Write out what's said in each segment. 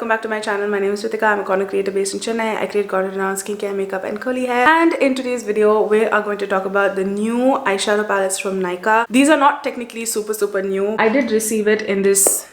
back to my channel. My name is Ritika. I'm a content creator based in Chennai. I create content around skincare, makeup and curly hair. And in today's video, we are going to talk about the new eyeshadow palettes from Nykaa. These are not technically super new. I did receive it in this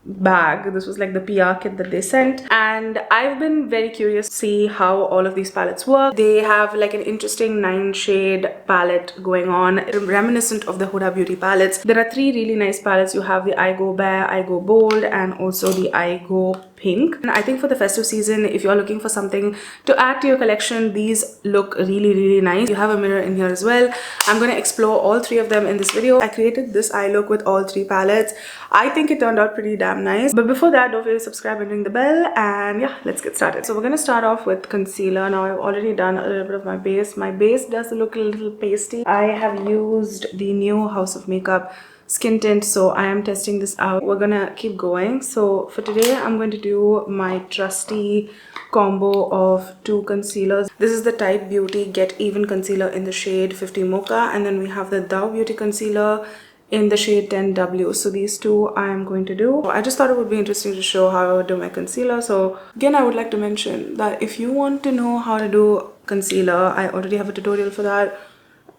bag. This was like the PR kit that they sent, and I've been very curious to see how all of these palettes work. They have like an interesting 9-shade palette going on, reminiscent of the Huda Beauty palettes. There are 3 really nice palettes. You have the I Go Bare, I Go Bold, and also the I Go Pink. And I think for the festive season, if you're looking for something to add to your collection, these look really nice. You have a mirror in here as well. I'm going to explore all 3 of them in this video. I created this eye look with all 3 palettes. I think it turned out pretty damn nice. But before that, don't forget to subscribe and ring the bell, and yeah, let's get started. So we're going to start off with concealer. Now I've already done a little bit of my base. My base does look a little pasty. I have used the new House of Makeup skin tint, so I am testing this out. We're gonna keep going. So for today, I'm going to do my trusty combo of 2 concealers. This is the Type Beauty Get Even concealer in the shade 50 Mocha, and then we have the Dow Beauty concealer in the shade 10W. So these 2 I am going to do. I just thought it would be interesting to show how I would do my concealer. So again, I would like to mention that if you want to know how to do concealer, I already have a tutorial for that.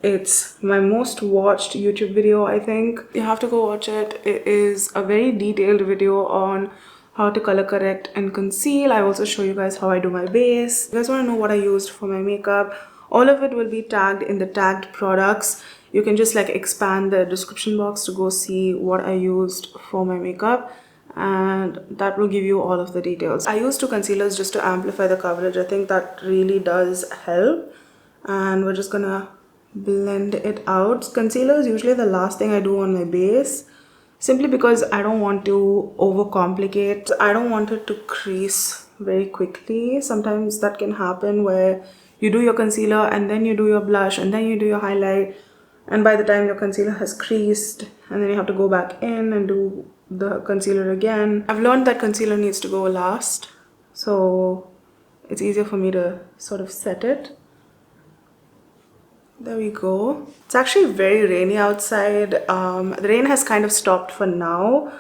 It's my most watched YouTube video, I think. You have to go watch it. It is a very detailed video on how to color correct and conceal. I also show you guys how I do my base. If you guys want to know what I used for my makeup, all of it will be tagged in the tagged products. You can just like expand the description box to go see what I used for my makeup, and that will give you all of the details. I used 2 concealers just to amplify the coverage. I think that really does help, and we're just gonna blend it out. Concealer is usually the last thing I do on my base, simply because I don't want to overcomplicate. I don't want it to crease very quickly. Sometimes that can happen where you do your concealer and then you do your blush and then you do your highlight, and by the time your concealer has creased, and then you have to go back in and do the concealer again. I've learned that concealer needs to go last, so it's easier for me to sort of set it. There we go. It's actually very rainy outside. The rain has kind of stopped for now,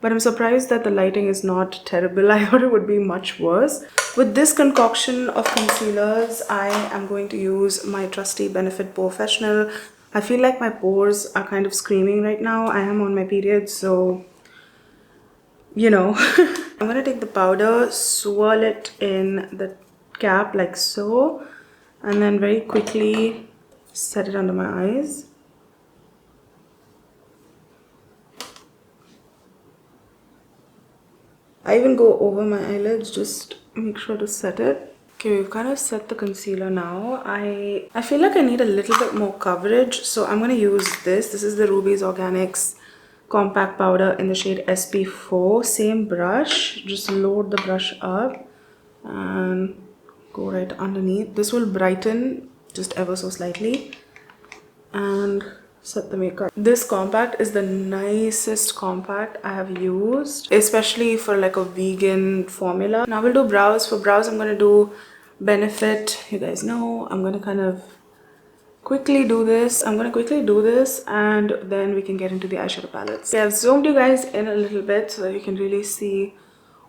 but I'm surprised that the lighting is not terrible. I thought it would be much worse. With this concoction of concealers, I am going to use my trusty Benefit Porefessional. I feel like my pores are kind of screaming right now. I am on my period, so you know. I'm gonna take the powder, swirl it in the cap like so, and then very quickly set it under my eyes. I even go over my eyelids, just make sure to set it. Okay, we've kind of set the concealer now. I feel like I need a little bit more coverage, so I'm going to use this. This is the Ruby's Organics Compact Powder in the shade SP4. Same brush, just load the brush up and go right underneath. This will brighten just ever so slightly and set the makeup. This compact is the nicest compact I have used, especially for like a vegan formula. Now we'll do brows. For brows, I'm going to do Benefit. You guys know I'm going to kind of quickly do this. And then we can get into the eyeshadow palettes. Okay, I've zoomed you guys in a little bit so that you can really see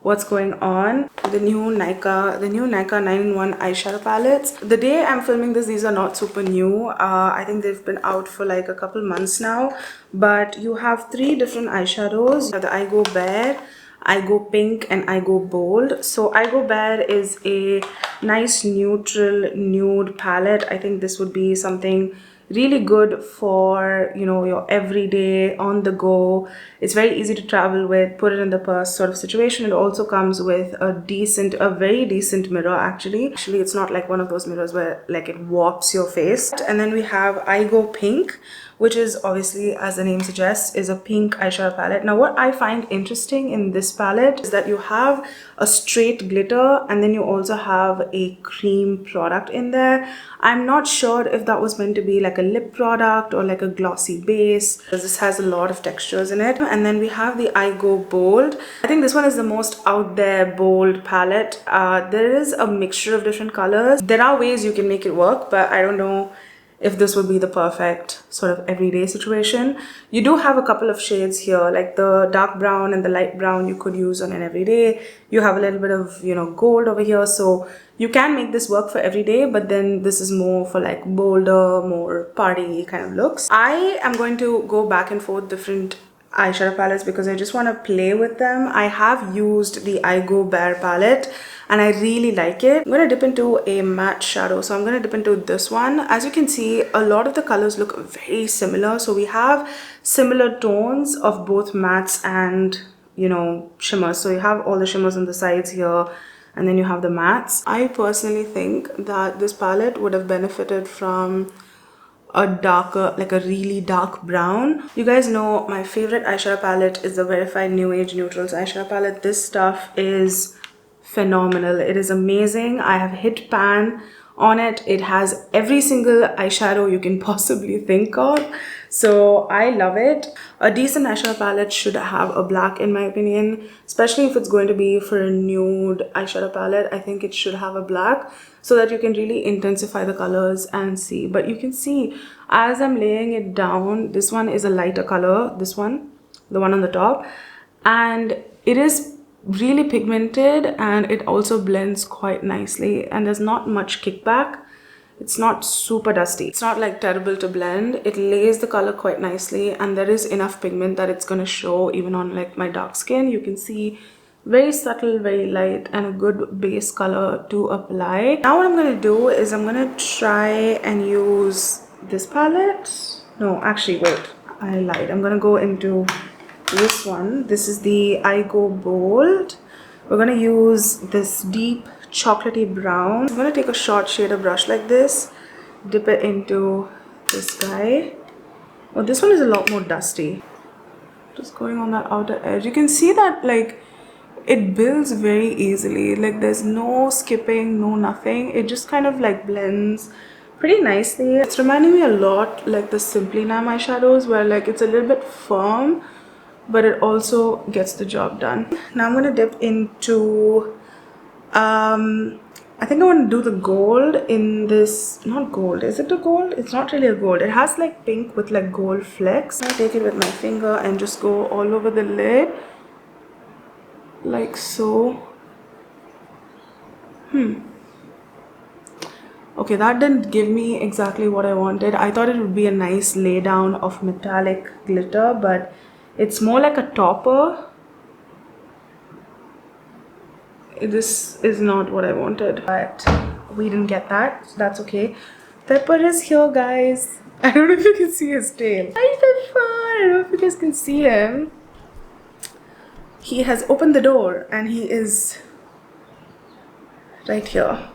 what's going on. The new Nykaa 9-in-1 eyeshadow palettes. The day I'm filming this, these are not super new. I think they've been out for like a couple months now. But you have 3 different eyeshadows. You have the I Go Bare, I Go Pink, and I Go Bold. So I Go Bare is a nice neutral nude palette. I think this would be something really good for, you know, your everyday on the go. It's very easy to travel with, put it in the purse sort of situation. It also comes with a very decent mirror actually. It's not like one of those mirrors where like it warps your face. And then we have I Go Pink, which is obviously, as the name suggests, is a pink eyeshadow palette. Now what I find interesting in this palette is that you have a straight glitter and then you also have a cream product in there. I'm not sure if that was meant to be like a lip product or like a glossy base, because this has a lot of textures in it. And then we have the I Go Bold. I think this one is the most out there bold palette. There is a mixture of different colors. There are ways you can make it work, but I don't know if this would be the perfect sort of everyday situation. You do have a couple of shades here, like the dark brown and the light brown you could use on an everyday. You have a little bit of, you know, gold over here, so you can make this work for every day, but then this is more for like bolder, more party kind of looks. I am going to go back and forth different eyeshadow palettes because I just want to play with them. I have used the Eyebrow palette and I really like it. I'm going to dip into a matte shadow, so I'm going to dip into this one. As you can see, a lot of the colors look very similar, so we have similar tones of both mattes and, you know, shimmers. So you have all the shimmers on the sides here, and then you have the mattes. I personally think that this palette would have benefited from a darker, like a really dark brown. You guys know my favorite eyeshadow palette is the Verified New Age Neutrals eyeshadow palette. This stuff is phenomenal. It is amazing. I have hit pan on it. It has every single eyeshadow you can possibly think of, so I love it. A decent eyeshadow palette should have a black, in my opinion, especially if it's going to be for a nude eyeshadow palette. I think it should have a black so that you can really intensify the colors and see. But you can see as I'm laying it down, this one is a lighter color, this one, the one on the top, and it is really pigmented and it also blends quite nicely, and there's not much kickback. It's not super dusty. It's not like terrible to blend. It lays the color quite nicely, and there is enough pigment that it's going to show even on like my dark skin. You can see very subtle, very light, and a good base color to apply. Now what I'm going to do is I'm going to try and use this palette. No, actually wait, I lied. I'm going to go into this one. This is the Eyebrow Bold. We're going to use this deep chocolatey brown. I'm going to take a short shader brush like this, dip it into this guy. Oh, this one is a lot more dusty. Just going on that outer edge. You can see that like it builds very easily. Like there's no skipping, no nothing. It just kind of like blends pretty nicely. It's reminding me a lot like the Simply Nam eyeshadows, where like it's a little bit firm, but it also gets the job done. Now I'm going to dip into I think I want to do the gold in this. Not gold, is it a gold? It's not really a gold. It has like pink with like gold flecks. I take it with my finger and just go all over the lid like so. Okay, that didn't give me exactly what I wanted. I thought it would be a nice lay down of metallic glitter, but it's more like a topper. This is not what I wanted, but we didn't get that, so that's okay. Pepper is here, guys. I don't know if you can see his tail. Hi Pepper! I don't know if you guys can see him. He has opened the door and he is right here.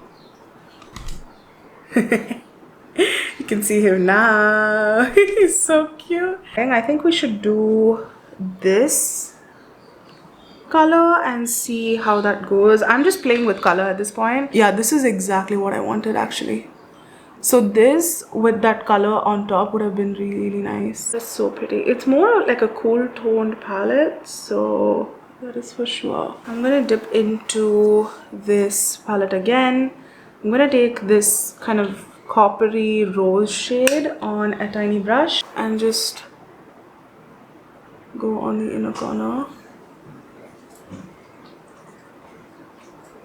You can see him now. He's so cute. And I think we should do this color and see how that goes. I'm just playing with color at this point. Yeah, this is exactly what I wanted actually. So this with that color on top would have been really nice. It's so pretty. It's more like a cool toned palette, so that is for sure. I'm gonna dip into this palette again. I'm gonna take this kind of coppery rose shade on a tiny brush and just go on the inner corner.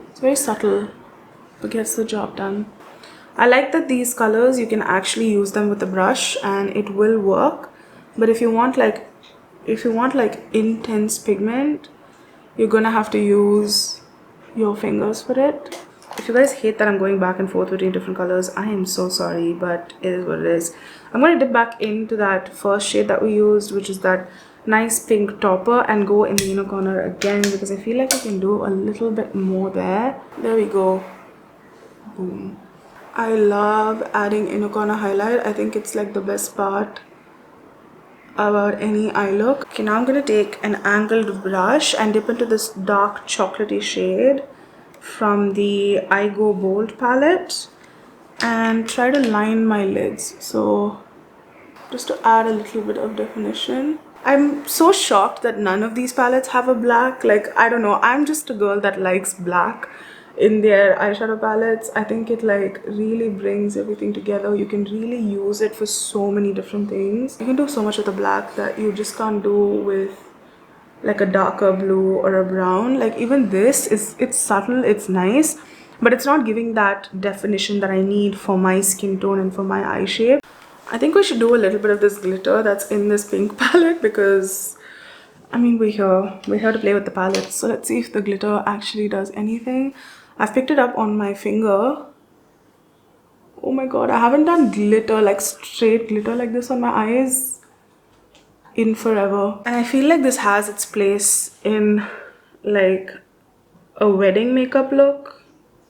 It's very subtle, but gets the job done. I like that these colors, you can actually use them with a brush and it will work. But if you want like intense pigment, you're gonna have to use your fingers for it. If you guys hate that I'm going back and forth between different colors, I am so sorry, but it is what it is. I'm gonna dip back into that first shade that we used, which is that nice pink topper, and go in the inner corner again because I feel like I can do a little bit more there. There we go. Boom. I love adding inner corner highlight. I think it's like the best part about any eye look. Okay, now I'm gonna take an angled brush and dip into this dark chocolatey shade from the Eyebrow Bold palette and try to line my lids, so just to add a little bit of definition. I'm so shocked that none of these palettes have a black. Like, I don't know, I'm just a girl that likes black in their eyeshadow palettes. I think it like really brings everything together. You can really use it for so many different things. You can do so much with the black that you just can't do with like a darker blue or a brown. Like even this is, it's subtle, it's nice, but it's not giving that definition that I need for my skin tone and for my eye shape. I think we should do a little bit of this glitter that's in this pink palette, because I mean we're here to play with the palette. So let's see if the glitter actually does anything. I've picked it up on my finger. Oh my god, I haven't done glitter, like straight glitter like this on my eyes in forever. And I feel like this has its place in like a wedding makeup look,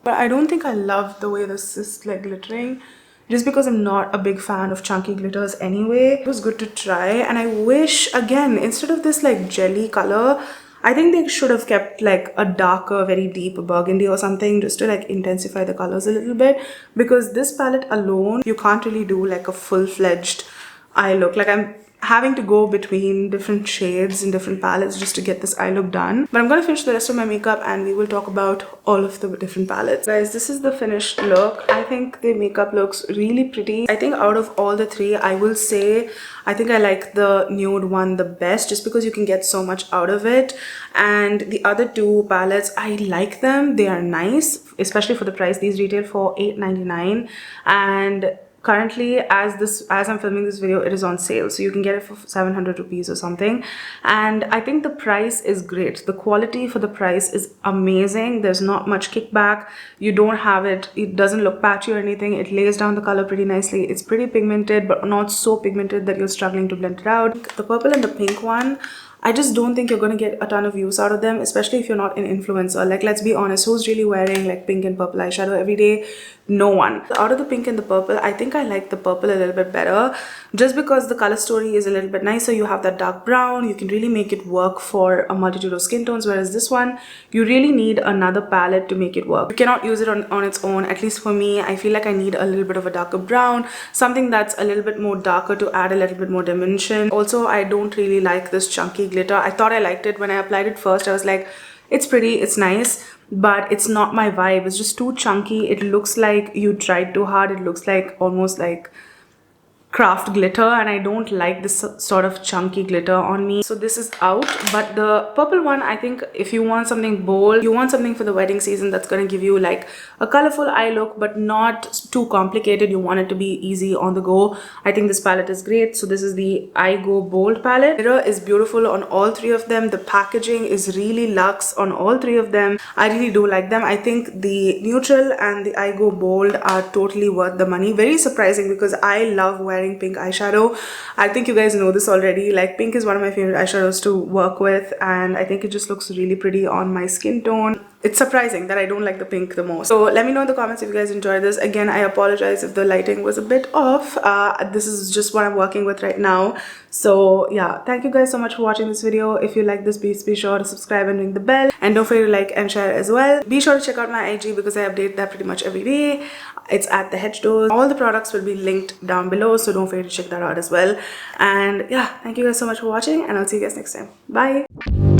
but I don't think I love the way this is like glittering, just because I'm not a big fan of chunky glitters anyway. It was good to try, and I wish, again, instead of this like jelly color, I think they should have kept like a darker, very deep burgundy or something, just to like intensify the colors a little bit, because this palette alone, you can't really do like a full-fledged eye look. Like I'm having to go between different shades and different palettes just to get this eye look done. But I'm gonna finish the rest of my makeup and we will talk about all of the different palettes. Guys, this is the finished look. I think the makeup looks really pretty. I think out of all the three, I will say I think I like the nude one the best, just because you can get so much out of it. And the other two palettes, I like them. They are nice, especially for the price. These retail for $8.99, and currently as I'm filming this video, it is on sale, so you can get it for 700 rupees or something. And I think the price is great. The quality for the price is amazing. There's not much kickback. You don't have it doesn't look patchy or anything. It lays down the color pretty nicely. It's pretty pigmented, but not so pigmented that you're struggling to blend it out. The purple and the pink one, I just don't think you're going to get a ton of use out of them, especially if you're not an influencer. Like, let's be honest, who's really wearing like pink and purple eyeshadow every day? No one. Out of the pink and the purple, I think I like the purple a little bit better, just because the color story is a little bit nicer. You have that dark brown, you can really make it work for a multitude of skin tones, whereas this one, you really need another palette to make it work. You cannot use it on its own. At least for me, I feel like I need a little bit of a darker brown, something that's a little bit more darker to add a little bit more dimension. Also, I don't really like this chunky glitter. I thought I liked it when I applied it first. I was like, it's pretty, it's nice, but it's not my vibe. It's just too chunky. It looks like you tried too hard. It looks like almost like craft glitter, and I don't like this sort of chunky glitter on me. So this is out. But the purple one, I think if you want something bold, you want something for the wedding season that's going to give you like a colorful eye look, but not too complicated. You want it to be easy on the go. I think this palette is great. So this is the I Go Bold palette. The mirror is beautiful on all three of them. The packaging is really luxe on all three of them. I really do like them. I think the neutral and the I Go Bold are totally worth the money. Very surprising, because I love wearing pink eyeshadow. I think you guys know this already. Like, pink is one of my favorite eyeshadows to work with, and I think it just looks really pretty on my skin tone. It's surprising that I don't like the pink the most. So let me know in the comments if you guys enjoyed this. Again, I apologize if the lighting was a bit off. This is just what I'm working with right now. So yeah, thank you guys so much for watching this video. If you like this, please be sure to subscribe and ring the bell, and don't forget to like and share as well. Be sure to check out my IG, because I update that pretty much every day. It's at thehdose. All the products will be linked down below, so don't forget to check that out as well. And yeah, thank you guys so much for watching, and I'll see you guys next time. Bye.